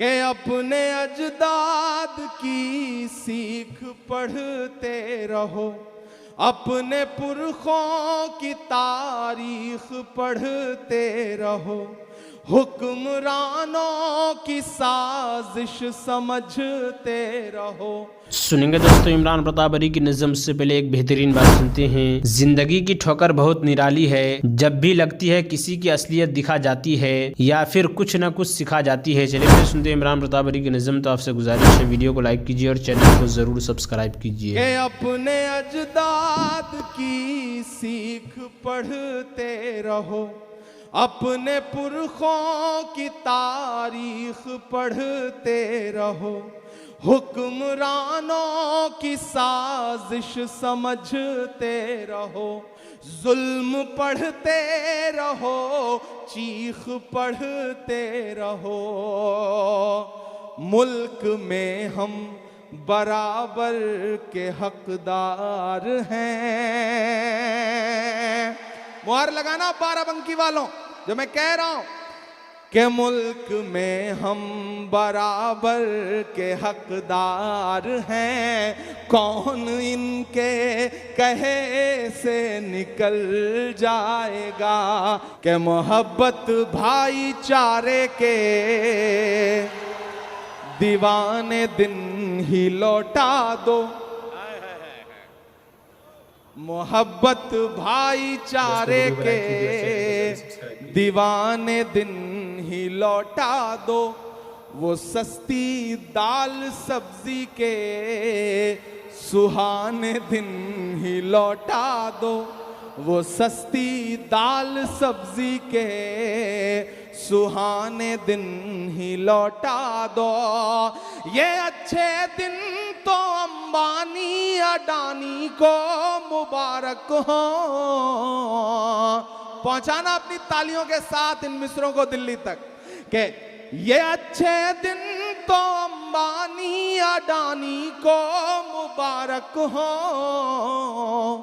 کہ اپنے اجداد کی سیکھ پڑھتے رہو، اپنے پرخوں کی تاریخ پڑھتے رہو، حکمرانوں کی سازش سمجھتے رہو۔ سنیں گے دوستو عمران پرتاپ علی کی نظم سے پہلے ایک بہترین بات سنتے ہیں۔ زندگی کی ٹھوکر بہت نرالی ہے، جب بھی لگتی ہے کسی کی اصلیت دکھا جاتی ہے یا پھر کچھ نہ کچھ سکھا جاتی ہے۔ چلے پھر سنتے ہیں عمران پرتاپ علی کی نظم۔ تو آپ سے گزارش ہے ویڈیو کو لائک کیجیے اور چینل کو ضرور سبسکرائب کیجیے۔ کہ اپنے اجداد کی سیکھ پڑھتے رہو، اپنے پرخوں کی تاریخ پڑھتے رہو، حکمرانوں کی سازش سمجھتے رہو، ظلم پڑھتے رہو، چیخ پڑھتے رہو۔ ملک میں ہم برابر کے حقدار ہیں۔ مہر لگانا بارہ بنکی والوں جو میں کہہ رہا ہوں کہ ملک میں ہم برابر کے حقدار ہیں، کون ان کے کہے سے نکل جائے گا کہ محبت بھائی چارے کے دیوانے دن ہی لوٹا دو، محبت بھائی چارے کے دیوانے دن ہی لوٹا دو، وہ سستی دال سبزی کے سہانے دن ہی لوٹا دو، وہ سستی دال سبزی کے سہانے دن ہی لوٹا دو۔ یہ اچھے دن تو امبانی اڈانی کو مبارک ہوں۔ پہنچانا اپنی تالیوں کے ساتھ ان مصروں کو دلی تک کہ یہ اچھے دن تو امبانی اڈانی کو مبارک ہوں،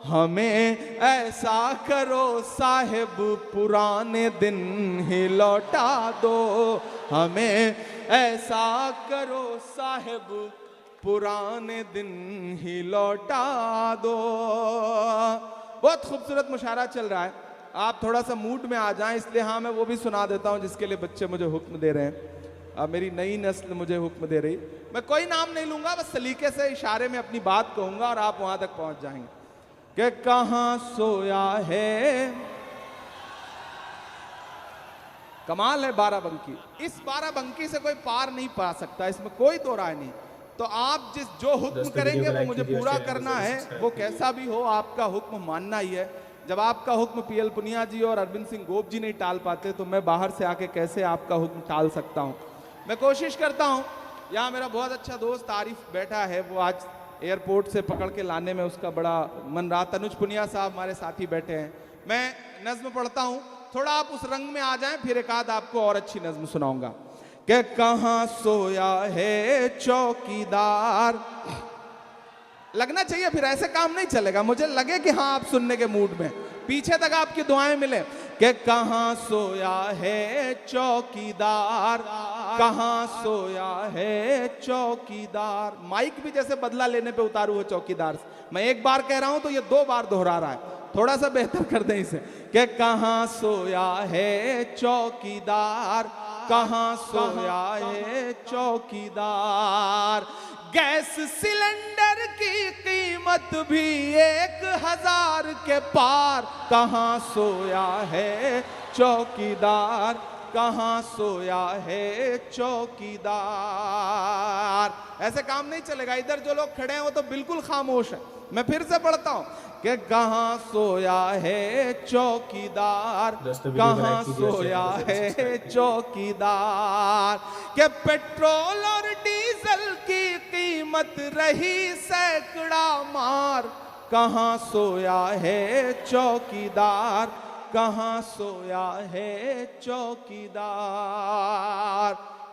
ہمیں ایسا کرو صاحب پرانے دن ہی لوٹا دو، ہمیں ایسا کرو صاحب پرانے دن ہی لوٹا دو۔ بہت خوبصورت مشاعرہ چل رہا ہے، آپ تھوڑا سا موڈ میں آ جائیں، اس لیے ہاں میں وہ بھی سنا دیتا ہوں جس کے لیے بچے مجھے حکم دے رہے ہیں۔ اب میری نئی نسل مجھے حکم دے رہی، میں کوئی نام نہیں لوں گا، بس سلیقے سے اشارے میں اپنی بات کہوں گا اور آپ وہاں تک پہنچ جائیں گے کہ کہاں سویا ہے۔ کمال ہے بارہ بنکی، اس بارہ بنکی سے کوئی پار نہیں پا سکتا، اس میں کوئی دو رائے نہیں۔ تو آپ جو حکم کریں گے وہ مجھے پورا کرنا ہے، وہ کیسا بھی ہو آپ کا حکم ماننا ہی ہے۔ جب آپ کا حکم پی ایل پنیا جی اور اروند سنگھ گوپ جی نہیں ٹال پاتے تو میں باہر سے آ کے کیسے آپ کا حکم ٹال سکتا ہوں۔ میں کوشش کرتا ہوں، یہاں میرا بہت اچھا دوست عارف بیٹھا ہے، وہ آج ایئرپورٹ سے پکڑ کے لانے میں اس کا بڑا من رہا۔ تنوج پنیا صاحب ہمارے ساتھی بیٹھے ہیں۔ میں نظم پڑھتا ہوں، تھوڑا آپ اس رنگ میں آ جائیں، پھر ایک آدھ آپ کو اور اچھی نظم سناؤں گا کہ کہاں سویا ہے چوکیدار۔ لگنا چاہیے، پھر ایسے کام نہیں چلے گا، مجھے لگے کہ ہاں آپ سننے کے موڈ میں، پیچھے تک آپ کی دعائیں ملیں کہ کہاں سویا ہے چوکیدار، کہاں سویا ہے چوکیدار۔ مائک بھی جیسے بدلہ لینے پہ اتارو ہے چوکیدار سے، میں ایک بار کہہ رہا ہوں تو یہ دو بار دہرا رہا ہے، تھوڑا سا بہتر کر دیں اسے کہ کہاں سویا ہے چوکیدار، کہاں سویا ہے چوکیدار۔ گیس سلنڈر کی قیمت بھی 1000 کے پار، کہاں سویا ہے چوکیدار، کہاں سویا ہے چوکیدار۔ ایسے کام نہیں چلے گا، ادھر جو لوگ کھڑے ہیں وہ تو بالکل خاموش ہیں۔ میں پھر سے پڑھتا ہوں کہ کہاں سویا ہے چوکیدار، کہاں سویا ہے چوکیدار۔ کہ پیٹرول اور ڈیزل کی قیمت رہی سینکڑا مار، کہاں سویا ہے چوکیدار، کہاں سویا ہے چوکیدار۔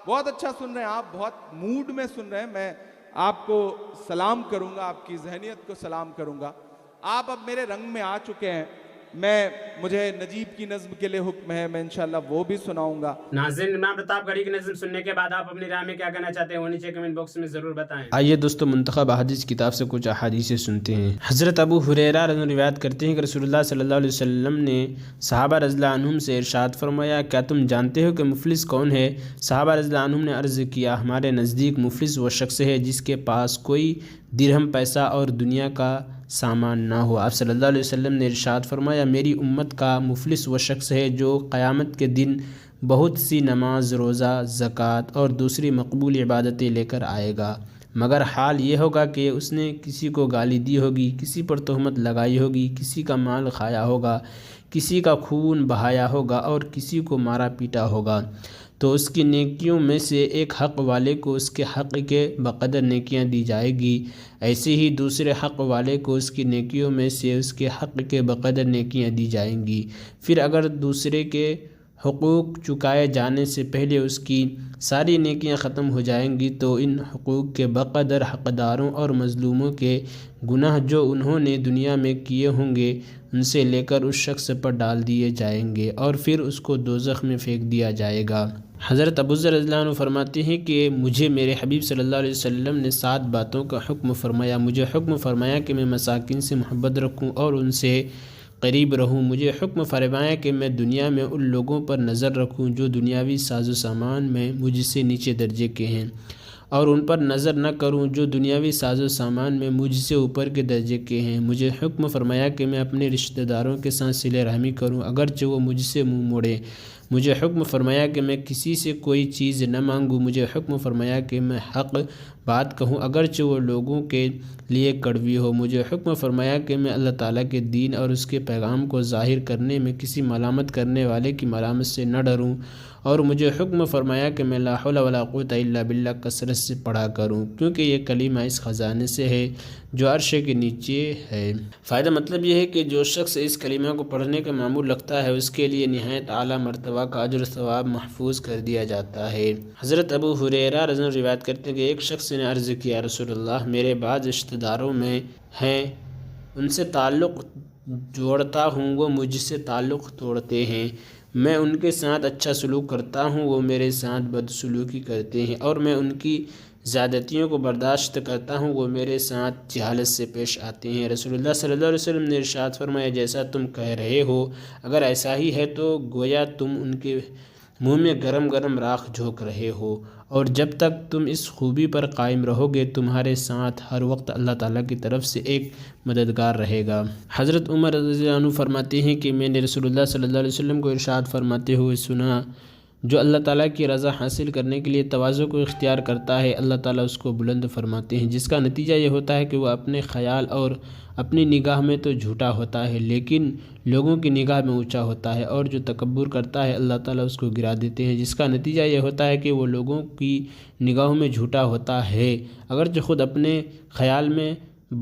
بہت اچھا سن رہے ہیں آپ، بہت موڈ میں سن رہے ہیں۔ میں آپ کو سلام کروں گا، آپ کی ذہنیت کو سلام کروں گا۔ آپ اب میرے رنگ میں آ چکے ہیں، مجھے نجیب کی نظم کے لیے حکم ہے، میں انشاءاللہ وہ بھی سناؤں گا۔ ناظرین، عمران پرتاپ گڑھی کی نظم سننے کے بعد آپ اپنی رائے میں کیا کہنا چاہتے ہیں وہ نیچے کمنٹ باکس میں ضرور بتائیں۔ آئیے دوستو، منتخب احادیث کتاب سے کچھ احادیث سنتے ہیں۔ حضرت ابو ہریرہ رضی اللہ عنہ روایت کرتے ہیں کہ رسول اللہ صلی اللہ علیہ وسلم نے صحابہ رضی اللہ عنہم سے ارشاد فرمایا، کیا تم جانتے ہو کہ مفلس کون ہے؟ صحابہ رضی اللہ عنہم نے عرض کیا، ہمارے نزدیک مفلس وہ شخص ہے جس کے پاس کوئی درہم پیسہ اور دنیا کا سامان نہ ہو۔ آپ صلی اللہ علیہ وسلم نے ارشاد فرمایا، میری امت کا مفلس وہ شخص ہے جو قیامت کے دن بہت سی نماز، روزہ، زکوٰۃ اور دوسری مقبول عبادتیں لے کر آئے گا، مگر حال یہ ہوگا کہ اس نے کسی کو گالی دی ہوگی، کسی پر تہمت لگائی ہوگی، کسی کا مال کھایا ہوگا، کسی کا خون بہایا ہوگا اور کسی کو مارا پیٹا ہوگا، تو اس کی نیکیوں میں سے ایک حق والے کو اس کے حق کے بقدر نیکیاں دی جائے گی، ایسے ہی دوسرے حق والے کو اس کی نیکیوں میں سے اس کے حق کے بقدر نیکیاں دی جائیں گی۔ پھر اگر دوسرے کے حقوق چکائے جانے سے پہلے اس کی ساری نیکیاں ختم ہو جائیں گی تو ان حقوق کے بقدر حقداروں اور مظلوموں کے گناہ جو انہوں نے دنیا میں کیے ہوں گے ان سے لے کر اس شخص پر ڈال دیے جائیں گے اور پھر اس کو دوزخ میں پھینک دیا جائے گا۔ حضرت ابوذر رضی اللہ عنہ فرماتے ہیں کہ مجھے میرے حبیب صلی اللہ علیہ وسلم نے 7 باتوں کا حکم فرمایا۔ مجھے حکم فرمایا کہ میں مساکین سے محبت رکھوں اور ان سے قریب رہوں۔ مجھے حکم فرمایا کہ میں دنیا میں ان لوگوں پر نظر رکھوں جو دنیاوی ساز و سامان میں مجھ سے نیچے درجے کے ہیں، اور ان پر نظر نہ کروں جو دنیاوی ساز و سامان میں مجھ سے اوپر کے درجے کے ہیں۔ مجھے حکم فرمایا کہ میں اپنے رشتہ داروں کے ساتھ صلہ رحمی کروں اگرچہ وہ مجھ سے منہ موڑیں۔ مجھے حکم فرمایا کہ میں کسی سے کوئی چیز نہ مانگوں۔ مجھے حکم فرمایا کہ میں حق بات کہوں اگرچہ وہ لوگوں کے لیے کڑوی ہو۔ مجھے حکم فرمایا کہ میں اللہ تعالیٰ کے دین اور اس کے پیغام کو ظاہر کرنے میں کسی ملامت کرنے والے کی ملامت سے نہ ڈروں، اور مجھے حکم فرمایا کہ میں لا حول ولا قوت الا باللہ کثرت سے پڑھا کروں، کیونکہ یہ کلمہ اس خزانے سے ہے جو عرش کے نیچے ہے۔ فائدہ مطلب یہ ہے کہ جو شخص اس کلمہ کو پڑھنے کا معمول رکھتا ہے اس کے لیے نہایت اعلیٰ مرتبہ کا اجر و ثواب محفوظ کر دیا جاتا ہے۔ حضرت ابو ہریرہ رضی اللہ عنہ روایت کرتے ہیں کہ ایک شخص نے عرض کیا، رسول اللہ، میرے بعض رشتہ داروں میں ہیں، ان سے تعلق جوڑتا ہوں، وہ مجھ سے تعلق توڑتے ہیں، میں ان کے ساتھ اچھا سلوک کرتا ہوں، وہ میرے ساتھ بدسلوکی کرتے ہیں، اور میں ان کی زیادتیوں کو برداشت کرتا ہوں، وہ میرے ساتھ جہالت سے پیش آتے ہیں۔ رسول اللہ صلی اللہ علیہ وسلم نے ارشاد فرمایا، جیسا تم کہہ رہے ہو اگر ایسا ہی ہے تو گویا تم ان کے منہ میں گرم گرم راکھ جھونک رہے ہو، اور جب تک تم اس خوبی پر قائم رہو گے تمہارے ساتھ ہر وقت اللہ تعالیٰ کی طرف سے ایک مددگار رہے گا۔ حضرت عمر رضی اللہ عنہ فرماتے ہیں کہ میں نے رسول اللہ صلی اللہ علیہ وسلم کو ارشاد فرماتے ہوئے سنا، جو اللہ تعالیٰ کی رضا حاصل کرنے کے لیے تواضع کو اختیار کرتا ہے اللہ تعالیٰ اس کو بلند فرماتے ہیں، جس کا نتیجہ یہ ہوتا ہے کہ وہ اپنے خیال اور اپنی نگاہ میں تو جھوٹا ہوتا ہے لیکن لوگوں کی نگاہ میں اونچا ہوتا ہے، اور جو تکبر کرتا ہے اللہ تعالیٰ اس کو گرا دیتے ہیں، جس کا نتیجہ یہ ہوتا ہے کہ وہ لوگوں کی نگاہوں میں جھوٹا ہوتا ہے اگرچہ خود اپنے خیال میں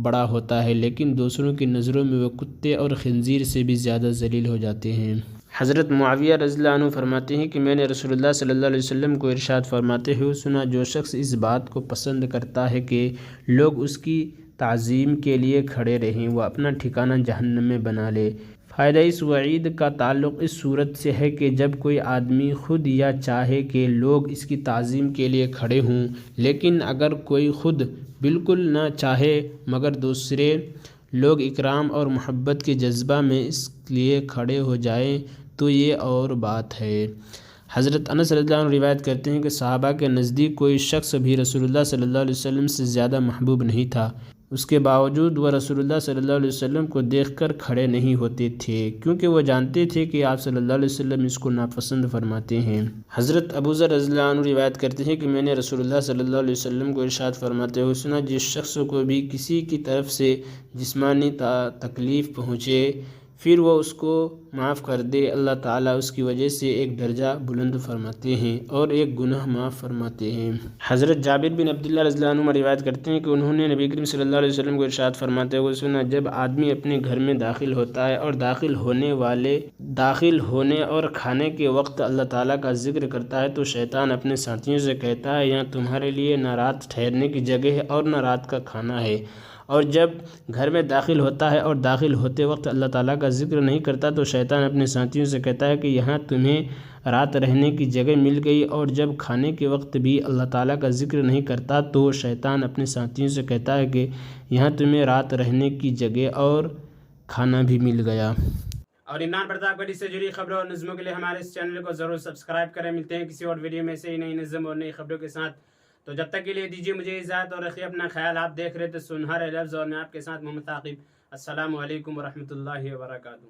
بڑا ہوتا ہے، لیکن دوسروں کی نظروں میں وہ کتے اور خنزیر سے بھی زیادہ ذلیل ہو جاتے ہیں۔ حضرت معاویہ رضی اللہ عنہ فرماتے ہیں کہ میں نے رسول اللہ صلی اللہ علیہ وسلم کو ارشاد فرماتے ہوئے سنا، جو شخص اس بات کو پسند کرتا ہے کہ لوگ اس کی تعظیم کے لیے کھڑے رہیں وہ اپنا ٹھکانہ جہنم میں بنا لے۔ فائدہ اس وعید کا تعلق اس صورت سے ہے کہ جب کوئی آدمی خود یا چاہے کہ لوگ اس کی تعظیم کے لیے کھڑے ہوں، لیکن اگر کوئی خود بالکل نہ چاہے مگر دوسرے لوگ اکرام اور محبت کے جذبہ میں اس لیے کھڑے ہو جائیں تو یہ اور بات ہے۔ حضرت انس رضی اللہ عنہ روایت کرتے ہیں کہ صحابہ کے نزدیک کوئی شخص بھی رسول اللہ صلی اللہ علیہ وسلم سے زیادہ محبوب نہیں تھا، اس کے باوجود وہ رسول اللہ صلی اللہ علیہ وسلم کو دیکھ کر کھڑے نہیں ہوتے تھے کیونکہ وہ جانتے تھے کہ آپ صلی اللہ علیہ وسلم اس کو ناپسند فرماتے ہیں۔ حضرت ابوذر رضی اللہ عنہ روایت کرتے ہیں کہ میں نے رسول اللہ صلی اللہ علیہ وسلم کو ارشاد فرماتے ہوئے سنا، جس شخص کو بھی کسی کی طرف سے جسمانی تکلیف پہنچے پھر وہ اس کو معاف کر دے، اللہ تعالیٰ اس کی وجہ سے ایک درجہ بلند فرماتے ہیں اور ایک گناہ معاف فرماتے ہیں۔ حضرت جابر بن عبداللہ رضی اللہ عنہ روایت کرتے ہیں کہ انہوں نے نبی کریم صلی اللہ علیہ وسلم کو ارشاد فرماتے ہوئے سنا، جب آدمی اپنے گھر میں داخل ہوتا ہے اور داخل ہونے اور کھانے کے وقت اللہ تعالیٰ کا ذکر کرتا ہے تو شیطان اپنے ساتھیوں سے کہتا ہے، یہاں تمہارے لیے نہ رات ٹھہرنے کی جگہ ہے اور نہ رات کا کھانا ہے، اور جب گھر میں داخل ہوتا ہے اور داخل ہوتے وقت اللہ تعالیٰ کا ذکر نہیں کرتا تو شیطان اپنے ساتھیوں سے کہتا ہے کہ یہاں تمہیں رات رہنے کی جگہ مل گئی، اور جب کھانے کے وقت بھی اللہ تعالیٰ کا ذکر نہیں کرتا تو شیطان اپنے ساتھیوں سے کہتا ہے کہ یہاں تمہیں رات رہنے کی جگہ اور کھانا بھی مل گیا۔ اور عمران پرتاپ گڑھی سے جڑی خبروں اور نظموں کے لیے ہمارے اس چینل کو ضرور سبسکرائب کریں۔ ملتے ہیں کسی اور ویڈیو میں سے ہی نئی نظم اور نئی خبروں کے ساتھ، تو جب تک کے لیے دیجیے مجھے اجازت اور رکھیے اپنا خیال۔ آپ دیکھ رہے تھے سنہرے لفظ اور میں آپ کے ساتھ محمد ثاقب۔ السلام علیکم ورحمۃ اللہ وبرکاتہ۔